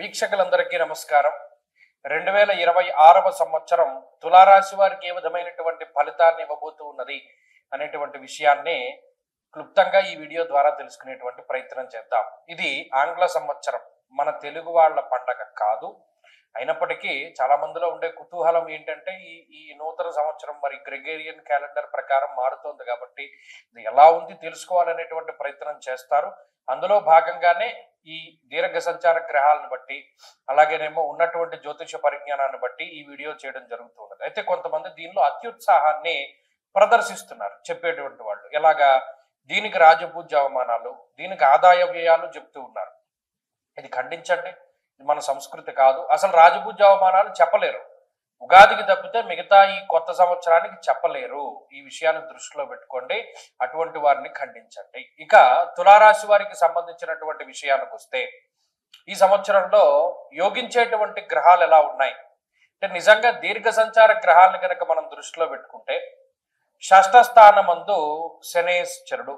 వీక్షకులందరికీ నమస్కారం. 2026వ సంవత్సరం తులారాశి వారికి ఏ విధమైనటువంటి ఫలితాలను ఇవ్వబోతూ ఉన్నది అనేటువంటి విషయాన్ని క్లుప్తంగా ఈ వీడియో ద్వారా తెలుసుకునేటువంటి ప్రయత్నం చేద్దాం. ఇది ఆంగ్ల సంవత్సరం, మన తెలుగు వాళ్ళ పండగ కాదు. అయినప్పటికీ చాలా మందిలో ఉండే కుతూహలం ఏంటంటే ఈ నూతన సంవత్సరం మరి గ్రెగేరియన్ క్యాలెండర్ ప్రకారం మారుతోంది కాబట్టి ఇది ఎలా ఉంది తెలుసుకోవాలనేటువంటి ప్రయత్నం చేస్తారు. అందులో భాగంగానే ఈ దీర్ఘ సంచార గ్రహాలను బట్టి అలాగేనేమో ఉన్నటువంటి జ్యోతిష పరిజ్ఞానాన్ని బట్టి ఈ వీడియో చేయడం జరుగుతున్నది. అయితే కొంతమంది దీనిలో అత్యుత్సాహాన్ని ప్రదర్శిస్తున్నారు చెప్పేటువంటి వాళ్ళు. ఎలాగా దీనికి రాజపూజ్య అవమానాలు, దీనికి ఆదాయ వ్యయాలు చెప్తూ ఉన్నారు. ఇది ఖండించండి, ఇది మన సంస్కృతి కాదు. అసలు రాజపూజ్య అవమానాలు చెప్పలేరు, ఉగాదికి తప్పితే మిగతా ఈ కొత్త సంవత్సరానికి చెప్పలేరు. ఈ విషయాన్ని దృష్టిలో పెట్టుకోండి, అటువంటి వారిని ఖండించండి. ఇక తులారాశి వారికి సంబంధించినటువంటి విషయానికి వస్తే ఈ సంవత్సరంలో యోగించేటువంటి గ్రహాలు ఎలా ఉన్నాయి అంటే, నిజంగా దీర్ఘ సంచార గ్రహాలను కనుక మనం దృష్టిలో పెట్టుకుంటే షష్ఠ స్థానమందు శనేశ్వరుడు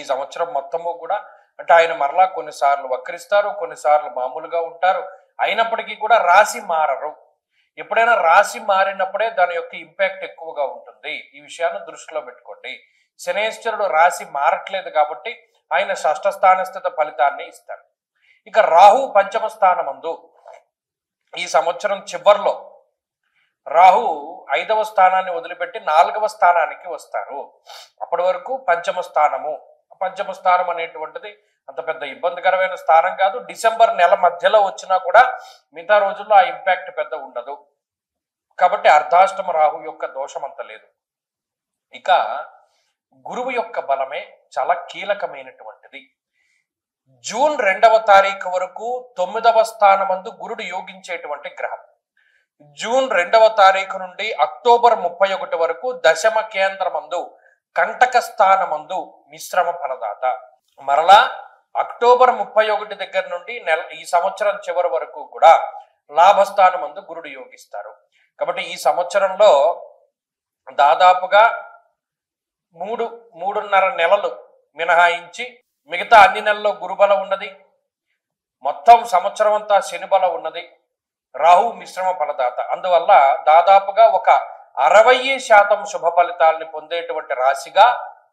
ఈ సంవత్సరం మొత్తము కూడా అంటే ఆయన మరలా కొన్నిసార్లు వక్రిస్తారు, కొన్నిసార్లు మామూలుగా ఉంటారు. అయినప్పటికీ కూడా రాశి మారరు. ఎప్పుడైనా రాశి మారినప్పుడే దాని యొక్క ఇంపాక్ట్ ఎక్కువగా ఉంటుంది. ఈ విషయాన్ని దృష్టిలో పెట్టుకోండి. శనేశ్వరుడు రాశి మారట్లేదు కాబట్టి ఆయన షష్ఠ స్థానస్థిత ఫలితాన్ని ఇస్తారు. ఇక రాహు పంచమ స్థానమందు ఈ సంవత్సరం చివరిలో రాహు 5వ స్థానాన్ని వదిలిపెట్టి 4వ స్థానానికి వస్తారు. అప్పటి వరకు పంచమ స్థానం అనేటువంటిది అంత పెద్ద ఇబ్బందికరమైన స్థానం కాదు. డిసెంబర్ నెల మధ్యలో వచ్చినా కూడా మిగతా రోజుల్లో ఆ ఇంపాక్ట్ పెద్ద ఉండదు కాబట్టి అర్ధాష్టమ రాహు యొక్క దోషం అంత లేదు. ఇక గురువు యొక్క బలమే చాలా కీలకమైనటువంటిది. జూన్ 2వ తారీఖు వరకు 9వ స్థానమందు గురుడు యోగించేటువంటి గ్రహం. జూన్ 2వ తారీఖు నుండి అక్టోబర్ 31 వరకు దశమ కేంద్రమందు కంటక స్థానమందు మిశ్రమ ఫలదాత. మరలా అక్టోబర్ 31 దగ్గర నుండి ఈ సంవత్సరం చివరి వరకు కూడా లాభస్థానమందు గురుడు యోగిస్తారు. కాబట్టి ఈ సంవత్సరంలో దాదాపుగా 3.5 నెలలు మినహాయించి మిగతా అన్ని నెలల్లో గురుబలం ఉన్నది. మొత్తం సంవత్సరం అంతా శని బలం ఉన్నది. రాహు మిశ్రమ ఫలదాత. అందువల్ల దాదాపుగా ఒక 60% శుభ ఫలితాలని పొందేటువంటి రాశిగా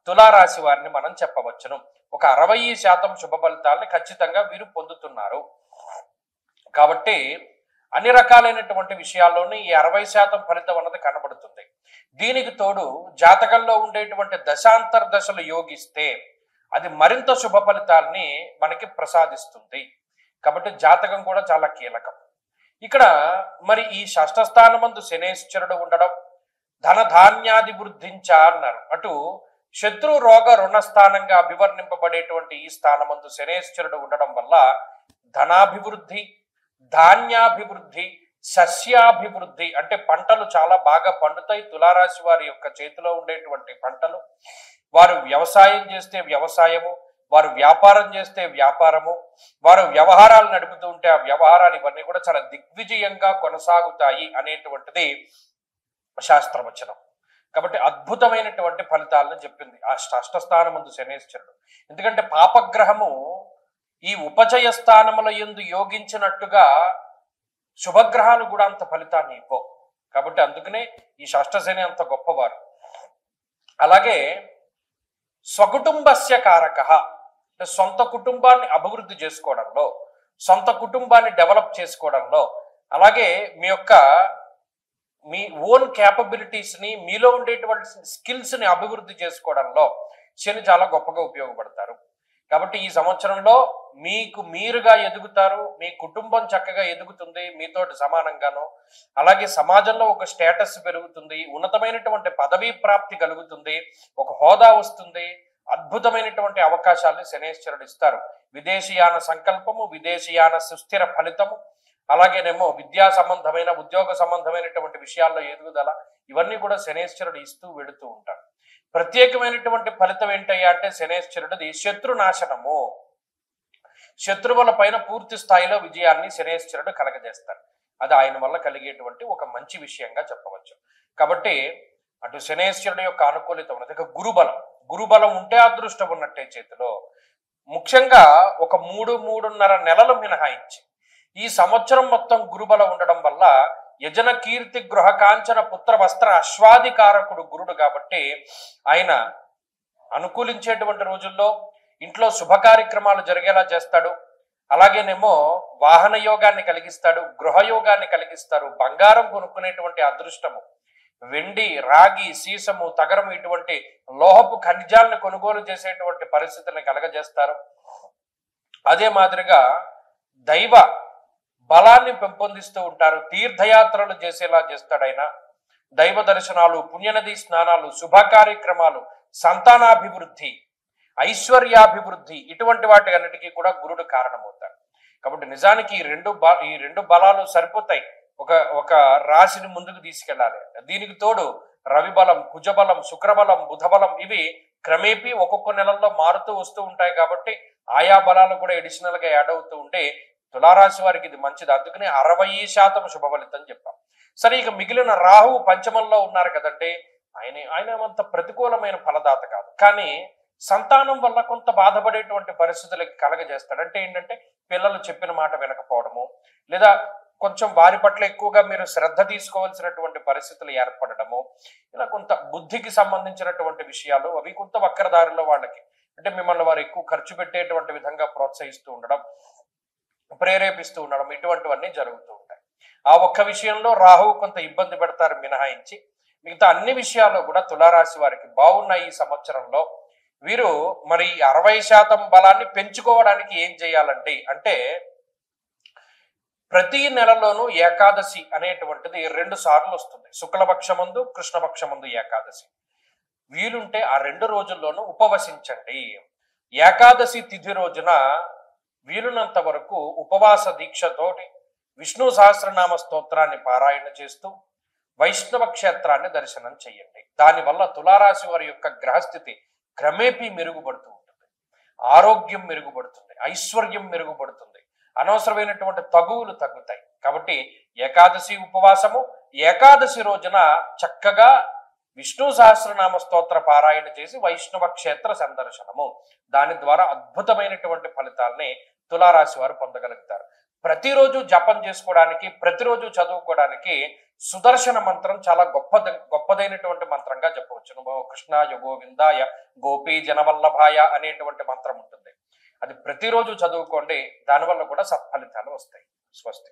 తులారాశి వారిని మనం చెప్పవచ్చును. ఒక 60% శుభ ఫలితాలని ఖచ్చితంగా వీరు పొందుతున్నారు. కాబట్టి అన్ని రకాలైనటువంటి విషయాల్లోనే ఈ 60% ఫలితం అన్నది కనబడుతుంది. దీనికి తోడు జాతకంలో ఉండేటువంటి దశాంతర్దశలు యోగిస్తే అది మరింత శుభ ఫలితాలని మనకి ప్రసాదిస్తుంది. కాబట్టి జాతకం కూడా చాలా కీలకం. ఇక్కడ మరి ఈ షష్ఠ స్థానమందు శనేశ్వరుడు ఉండడం ధనధాన్యాధివృద్ధించ అన్నారు. అటు శత్రు రోగ రుణస్థానంగా అభివర్ణింపబడేటువంటి ఈ స్థానమందు శనేశ్వరుడు ఉండడం వల్ల ధనాభివృద్ధి, ధాన్యాభివృద్ధి, సస్యాభివృద్ధి అంటే పంటలు చాలా బాగా పండుతాయి. తులారాశి వారి యొక్క చేతిలో ఉండేటువంటి పంటలు, వారు వ్యవసాయం చేస్తే వ్యవసాయము, వారు వ్యాపారం చేస్తే వ్యాపారము, వారు వ్యవహారాలు నడుపుతూ ఉంటే ఆ వ్యవహారాలు ఇవన్నీ కూడా చాలా దిగ్విజయంగా కొనసాగుతాయి అనేటువంటిది శాస్త్రవచనం. కాబట్టి అద్భుతమైనటువంటి ఫలితాలను చెప్పింది ఆ షష్ఠ స్థానమందు శనేశ్వరుడు. ఎందుకంటే పాపగ్రహము ఈ ఉపచయ స్థానముల యందు యోగించినట్టుగా శుభగ్రహాలు కూడా అంత ఫలితాన్ని ఇవ్వవు. కాబట్టి అందుకనే ఈ షష్ఠ శని అంత గొప్పవారు. అలాగే స్వకుటుంబస్య కారక అంటే సొంత కుటుంబాన్ని అభివృద్ధి చేసుకోవడంలో, సొంత కుటుంబాన్ని డెవలప్ చేసుకోవడంలో, అలాగే మీ ఓన్ క్యాపబిలిటీస్ని, మీలో ఉండేటువంటి స్కిల్స్ని అభివృద్ధి చేసుకోవడంలో శని చాలా గొప్పగా ఉపయోగపడతారు. కాబట్టి ఈ సంవత్సరంలో మీకు మీరుగా ఎదుగుతారు, మీ కుటుంబం చక్కగా ఎదుగుతుంది మీతోటి సమానంగాను. అలాగే సమాజంలో ఒక స్టేటస్ పెరుగుతుంది, ఉన్నతమైనటువంటి పదవీ ప్రాప్తి కలుగుతుంది, ఒక హోదా వస్తుంది, అద్భుతమైనటువంటి అవకాశాలను శనేశ్వరుడు ఇస్తారు. విదేశీయాన సంకల్పము, విదేశీయాన సుస్థిర ఫలితము, అలాగేనేమో విద్యా సంబంధమైన ఉద్యోగ సంబంధమైనటువంటి విషయాల్లో ఎదుగుదల, ఇవన్నీ కూడా శనేశ్వరుడు ఇస్తూ వెళుతూ ఉంటారు. ప్రత్యేకమైనటువంటి ఫలితం ఏంటయ్యా అంటే శనేశ్వరుడిది శత్రునాశనము. శత్రువుల పైన పూర్తి స్థాయిలో విజయాన్ని శనేశ్వరుడు కలగజేస్తారు. అది ఆయన వల్ల కలిగేటువంటి ఒక మంచి విషయంగా చెప్పవచ్చు. కాబట్టి అటు శనేశ్వరుడు యొక్క అనుకూలిత ఉన్నది. గురుబలం ఉంటే అదృష్టం ఉన్నట్టే చేతిలో. ముఖ్యంగా ఒక 3.5 నెలలు మినహాయించి ఈ సంవత్సరం మొత్తం గురుబలం ఉండడం వల్ల యజన కీర్తి గృహ కాంచన పుత్ర వస్త్ర అశ్వాదికారకుడు గురుడు కాబట్టి ఆయన అనుకూలించేటువంటి రోజుల్లో ఇంట్లో శుభ కార్యక్రమాలు జరిగేలా చేస్తాడు. అలాగేనేమో వాహన యోగాన్ని కలిగిస్తాడు, గృహ యోగాన్ని కలిగిస్తారు, బంగారం కొనుక్కునేటువంటి అదృష్టము, వెండి, రాగి, సీసము, తగరము ఇటువంటి లోహపు ఖనిజాలను కొనుగోలు చేసేటువంటి పరిస్థితులను కలగజేస్తారు. అదే మాదిరిగా దైవ బలాన్ని పెంపొందిస్తూ ఉంటారు. తీర్థయాత్రలు చేసేలా చేస్తాడు ఆయన. దైవ దర్శనాలు, పుణ్యనది స్నానాలు, శుభ కార్యక్రమాలు, సంతానాభివృద్ధి, ఐశ్వర్యాభివృద్ధి ఇటువంటి వాటి అన్నిటికీ కూడా గురుడు కారణమవుతాడు. కాబట్టి నిజానికి ఈ రెండు బలాలు సరిపోతాయి ఒక రాశిని ముందుకు తీసుకెళ్ళాలి. దీనికి తోడు రవి బలం, కుజబలం, శుక్రబలం, బుధబలం ఇవి క్రమేపీ ఒక్కొక్క నెలల్లో మారుతూ వస్తూ ఉంటాయి. కాబట్టి ఆయా బలాలు కూడా అడిషనల్ గా యాడ్ అవుతూ ఉంటే తులారాశి వారికి ఇది మంచిది. అందుకని 60% శుభ ఫలితం చెప్పాం. సరే, ఇక మిగిలిన రాహువు పంచమంలో ఉన్నారు కదంటే ఆయన అంత ప్రతికూలమైన ఫలదాత కాదు. కానీ సంతానం వల్ల కొంత బాధపడేటువంటి పరిస్థితులకి కలగజేస్తాడు. అంటే ఏంటంటే పిల్లలు చెప్పిన మాట వినకపోవడము, లేదా కొంచెం వారి పట్ల ఎక్కువగా మీరు శ్రద్ధ తీసుకోవాల్సినటువంటి పరిస్థితులు ఏర్పడడము, ఇలా కొంత బుద్ధికి సంబంధించినటువంటి విషయాలు అవి కొంత వక్రదారిలో వాళ్ళకి అంటే మిమ్మల్ని వారు ఎక్కువ ఖర్చు పెట్టేటువంటి విధంగా ప్రోత్సహిస్తూ ఉండడం, ప్రేరేపిస్తూ ఉండడం ఇటువంటివన్నీ జరుగుతూ ఉంటాయి. ఆ ఒక్క విషయంలో రాహువు కొంత ఇబ్బంది పెడతారు మినహాయించి మిగతా అన్ని విషయాల్లో కూడా తులారాశి వారికి బాగున్న ఈ సంవత్సరంలో వీరు మరి 60% బలాన్ని పెంచుకోవడానికి ఏం చేయాలండి అంటే ప్రతి నెలలోనూ ఏకాదశి అనేటువంటిది 2 సార్లు వస్తుంది. శుక్లపక్షమందు, కృష్ణపక్షమందు ఏకాదశి. వీలుంటే ఆ 2 రోజుల్లోనూ ఉపవసించండి. ఏకాదశి తిథి రోజున వీలునంత వరకు ఉపవాస దీక్షతోటి విష్ణు సహస్రనామ స్తోత్రాన్ని పారాయణ చేస్తూ వైష్ణవ క్షేత్రాన్ని దర్శనం చేయండి. దానివల్ల తులారాశి వారి యొక్క గ్రహస్థితి క్రమేపీ మెరుగుపడుతూ ఉంటుంది, ఆరోగ్యం మెరుగుపడుతుంది, ఐశ్వర్యం మెరుగుపడుతుంది, అనవసరమైనటువంటి తగువులు తగ్గుతాయి. కాబట్టి ఏకాదశి ఉపవాసము, ఏకాదశి రోజున చక్కగా విష్ణు సహస్రనామ స్తోత్ర పారాయణ చేసి వైష్ణవ క్షేత్ర సందర్శనము, దాని ద్వారా అద్భుతమైనటువంటి ఫలితాలని తులారాశి వారు పొందగలుగుతారు. ప్రతిరోజు జపం చేసుకోవడానికి, ప్రతిరోజు చదువుకోవడానికి సుదర్శన మంత్రం చాలా గొప్పదైనటువంటి మంత్రంగా చెప్పవచ్చు. కృష్ణాయ గోవిందాయ గోపీ జనవల్లభాయ అనేటువంటి మంత్రం ఉంటుంది. అది ప్రతిరోజు చదువుకోండి, దానివల్ల కూడా సత్ఫలితాలు వస్తాయి. స్వస్తి.